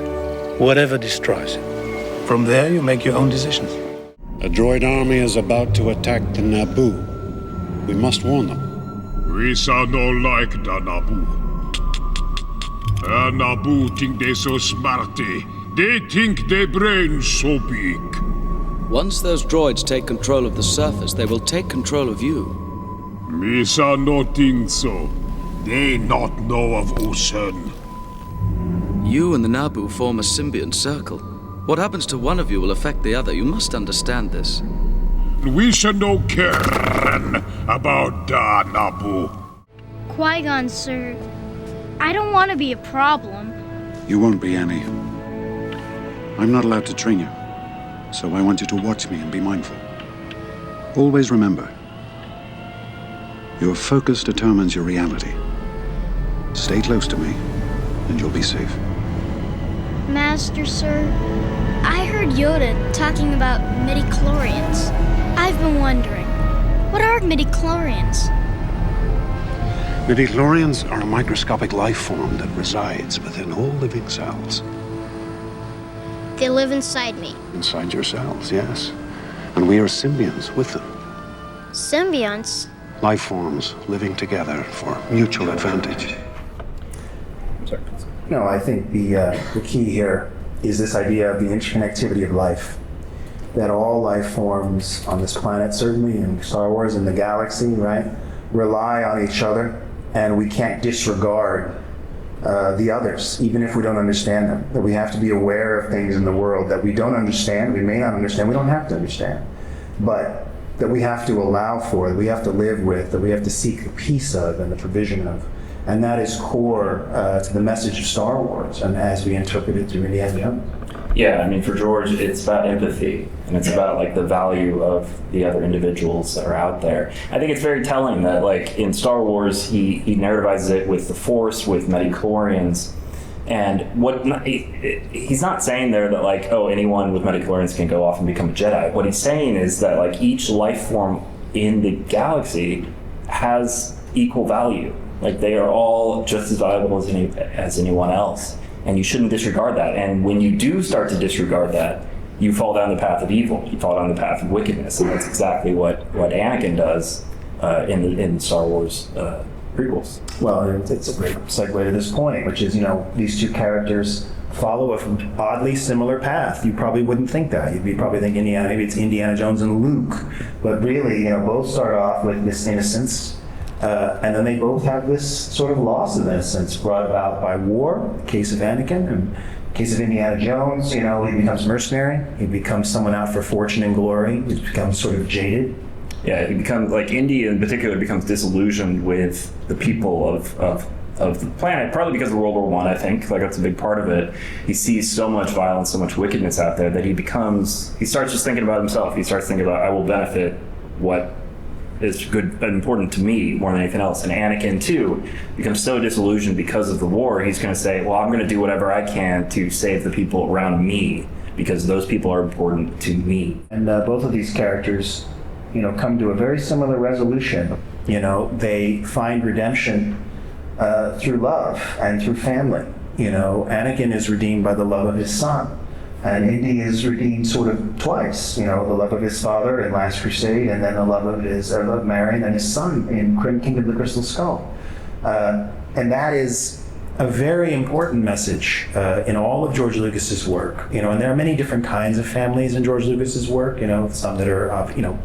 whatever destroys it. From there, you make your own decisions. A droid army is about to attack the Naboo. We must warn them. We sound no like the Naboo. Naboo think they so smarty. They think their brains so big. Once those droids take control of the surface, they will take control of you. Me shall not think so. They not know of ocean. You and the Naboo form a symbiont circle. What happens to one of you will affect the other. You must understand this. We should no care about the Naboo. Qui-Gon, sir, I don't want to be a problem. You won't be, Annie. I'm not allowed to train you, so I want you to watch me and be mindful. Always remember, your focus determines your reality. Stay close to me, and you'll be safe. Master, sir, I heard Yoda talking about midichlorians. I've been wondering, what are midichlorians? Midichlorians are a microscopic life form that resides within all living cells. They live inside me. Inside your cells, yes. And we are symbionts with them. Symbionts? Life forms living together for mutual advantage. No, I think the key here is this idea of the interconnectivity of life. That all life forms on this planet, certainly in Star Wars and the galaxy, right, rely on each other, and we can't disregard the others, even if we don't understand them. That we have to be aware of things in the world that we don't understand, we may not understand, we don't have to understand. But that we have to allow for, that we have to live with, that we have to seek the peace of and the provision of. And that is core to the message of Star Wars, and as we interpret it through Indiana Jones. Yeah, I mean, for George, it's about empathy, and it's about like the value of the other individuals that are out there. I think it's very telling that, like, in Star Wars, he narrativizes it with the Force, with midichlorians, and he's not saying there that, like, oh, anyone with midichlorians can go off and become a Jedi. What he's saying is that, like, each life form in the galaxy has equal value. Like, they are all just as valuable as anyone else. And you shouldn't disregard that. And when you do start to disregard that, you fall down the path of evil. You fall down the path of wickedness. And that's exactly what Anakin does in Star Wars prequels. Well, it's a great segue to this point, which is, these two characters follow an oddly similar path. You probably wouldn't think that. You'd probably think maybe it's Indiana Jones and Luke. But really, both start off with this innocence. And then they both have this sort of loss of innocence brought about by war, in the case of Anakin, and in the case of Indiana Jones, he becomes mercenary, he becomes someone out for fortune and glory, he becomes sort of jaded. Yeah, he becomes, like, Indy in particular becomes disillusioned with the people of the planet, partly because of World War I think. Like, that's a big part of it. He sees so much violence, so much wickedness out there that he starts just thinking about himself. He starts thinking about, I will benefit what is good and important to me more than anything else. And Anakin, too, becomes so disillusioned because of the war, he's going to say, well, I'm going to do whatever I can to save the people around me, because those people are important to me. And both of these characters, come to a very similar resolution. They find redemption through love and through family. Anakin is redeemed by the love of his son. And Indy is redeemed sort of twice, the love of his father in Last Crusade, and then the love of Marion and his son in Kingdom of the Crystal Skull. And that is a very important message in all of George Lucas's work. And there are many different kinds of families in George Lucas's work. Some that are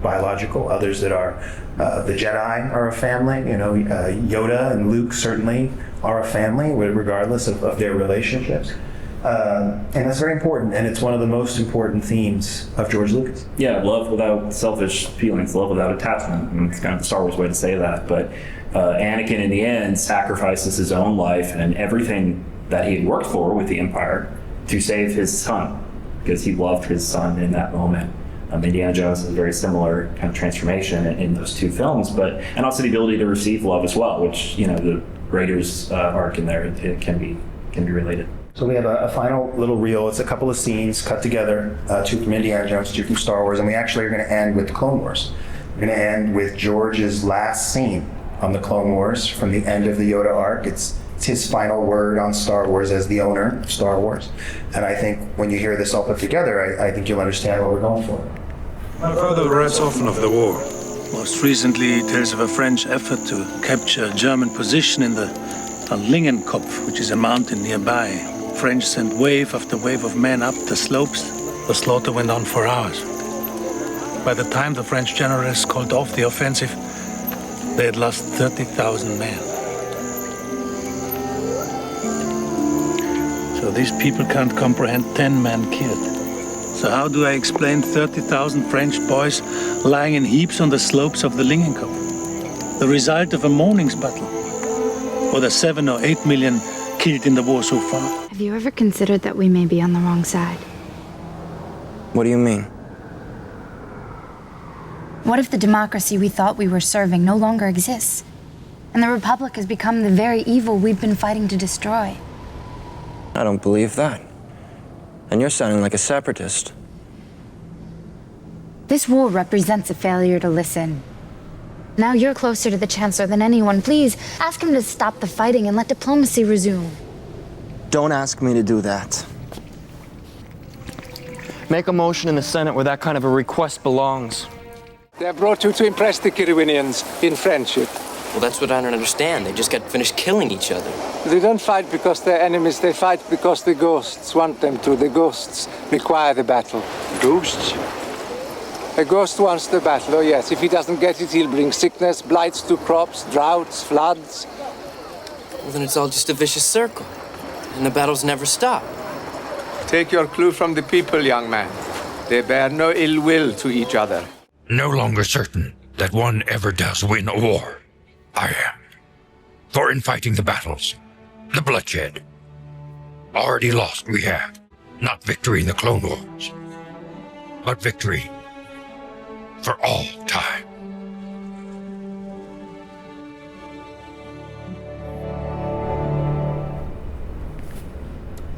biological, others that are the Jedi are a family. Yoda and Luke certainly are a family, regardless of their relationships. And that's very important, and it's one of the most important themes of George Lucas. Yeah, love without selfish feelings, love without attachment. And it's kind of the Star Wars way to say that. But Anakin, in the end, sacrifices his own life and everything that he had worked for with the Empire to save his son, because he loved his son in that moment. Indiana Jones has a very similar kind of transformation in those two films, and also the ability to receive love as well, which, the Raiders arc in there, it can be related. So we have a final little reel. It's a couple of scenes cut together, two from Indiana Jones, two from Star Wars, and we actually are going to end with the Clone Wars. We're going to end with George's last scene on the Clone Wars from the end of the Yoda arc. It's his final word on Star Wars as the owner of Star Wars. And I think when you hear this all put together, I think you'll understand what we're going for. My father writes often of the war. Most recently, he tells of a French effort to capture a German position in the Lingenkopf, which is a mountain nearby. French sent wave after wave of men up the slopes. The slaughter went on for hours. By the time the French generals called off the offensive, they had lost 30,000 men. So these people can't comprehend 10 men killed. So how do I explain 30,000 French boys lying in heaps on the slopes of the Lingenkopf? The result of a morning's battle? Or the 7 or 8 million killed in the war so far? Have you ever considered that we may be on the wrong side? What do you mean? What if the democracy we thought we were serving no longer exists? And the Republic has become the very evil we've been fighting to destroy? I don't believe that. And you're sounding like a separatist. This war represents a failure to listen. Now you're closer to the Chancellor than anyone. Please, ask him to stop the fighting and let diplomacy resume. Don't ask me to do that. Make a motion in the Senate where that kind of a request belongs. They have brought you to impress the Kirwinians in friendship. Well, that's what I don't understand. They just got finished killing each other. They don't fight because they're enemies. They fight because the ghosts want them to. The ghosts require the battle. Ghosts? A ghost wants the battle, oh yes. If he doesn't get it, he'll bring sickness, blights to crops, droughts, floods. Well, then it's all just a vicious circle. And the battles never stop. Take your clue from the people, young man. They bear no ill will to each other. no longer certain that one ever does win a war. I am. For in fighting the battles, the bloodshed, already lost we have, not victory in the Clone Wars, but victory for all time.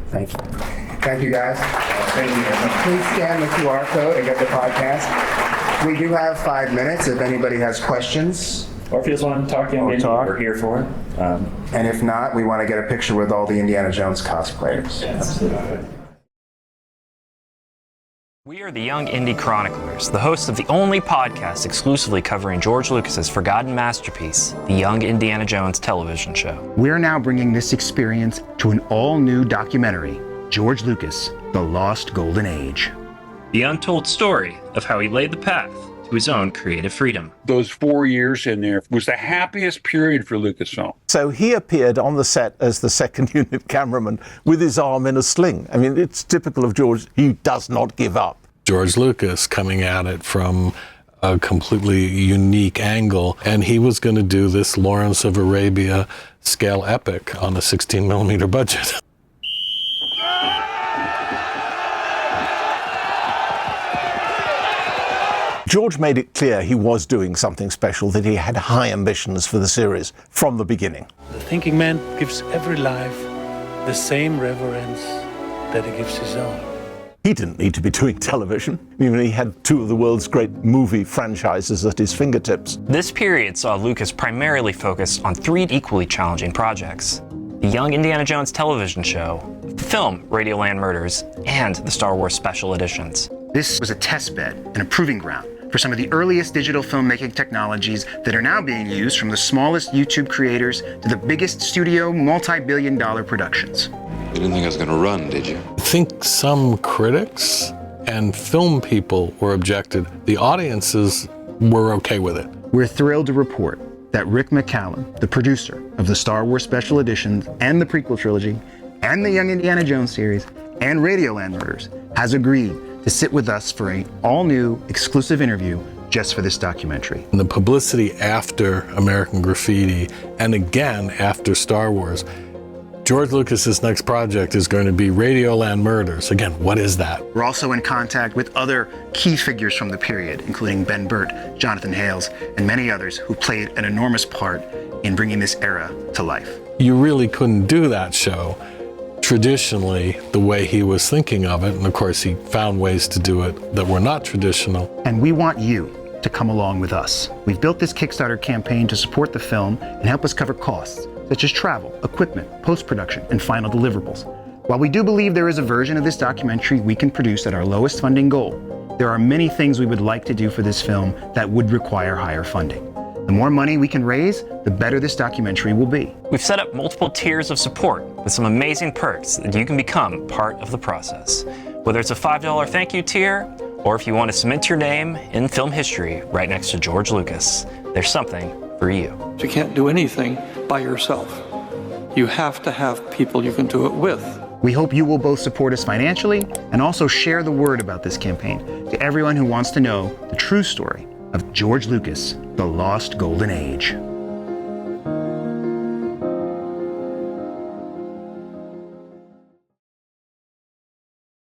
Thank you. Thank you, guys. Thank you. Please scan the QR code and get the podcast. We do have 5 minutes if anybody has questions. Or if you just want to talk, Young Indy, we're here for it. And if not, we want to get a picture with all the Indiana Jones cosplayers. Absolutely. We are the Young Indy Chroniclers, the hosts of the only podcast exclusively covering George Lucas's forgotten masterpiece, the Young Indiana Jones television show. We're now bringing this experience to an all-new documentary, George Lucas, The Lost Golden Age. The untold story of how he laid the path to his own creative freedom. Those 4 years in there was the happiest period for Lucasfilm. So he appeared on the set as the second unit cameraman with his arm in a sling. I mean, it's typical of George. He does not give up. George Lucas coming at it from a completely unique angle, and he was going to do this Lawrence of Arabia scale epic on a 16mm budget. George made it clear he was doing something special, that he had high ambitions for the series from the beginning. The thinking man gives every life the same reverence that he gives his own. He didn't need to be doing television. I mean, he had two of the world's great movie franchises at his fingertips. This period saw Lucas primarily focus on 3 equally challenging projects: the Young Indiana Jones television show, the film Radioland Murders, and the Star Wars special editions. This was a test bed and a proving ground for some of the earliest digital filmmaking technologies that are now being used, from the smallest YouTube creators to the biggest studio multi-billion-dollar productions. You didn't think I was going to run, did you? I think some critics and film people were objected. The audiences were okay with it. We're thrilled to report that Rick McCallum, the producer of the Star Wars special editions and the prequel trilogy and the Young Indiana Jones series and Radioland Murders, has agreed to sit with us for an all-new exclusive interview just for this documentary. And the publicity after American Graffiti and again after Star Wars, George Lucas's next project is going to be Radioland Murders. Again, what is that? We're also in contact with other key figures from the period, including Ben Burtt, Jonathan Hales, and many others who played an enormous part in bringing this era to life. You really couldn't do that show traditionally the way he was thinking of it, and of course he found ways to do it that were not traditional. And we want you to come along with us. We've built this Kickstarter campaign to support the film and help us cover costs such as travel, equipment, post-production, and final deliverables. While we do believe there is a version of this documentary we can produce at our lowest funding goal, there are many things we would like to do for this film that would require higher funding. The more money we can raise, the better this documentary will be. We've set up multiple tiers of support with some amazing perks that you can become part of the process. Whether it's a $5 thank you tier, or if you want to cement your name in film history right next to George Lucas, there's something for you. You can't do anything by yourself. You have to have people you can do it with. We hope you will both support us financially and also share the word about this campaign to everyone who wants to know the true story of George Lucas, The Lost Golden Age.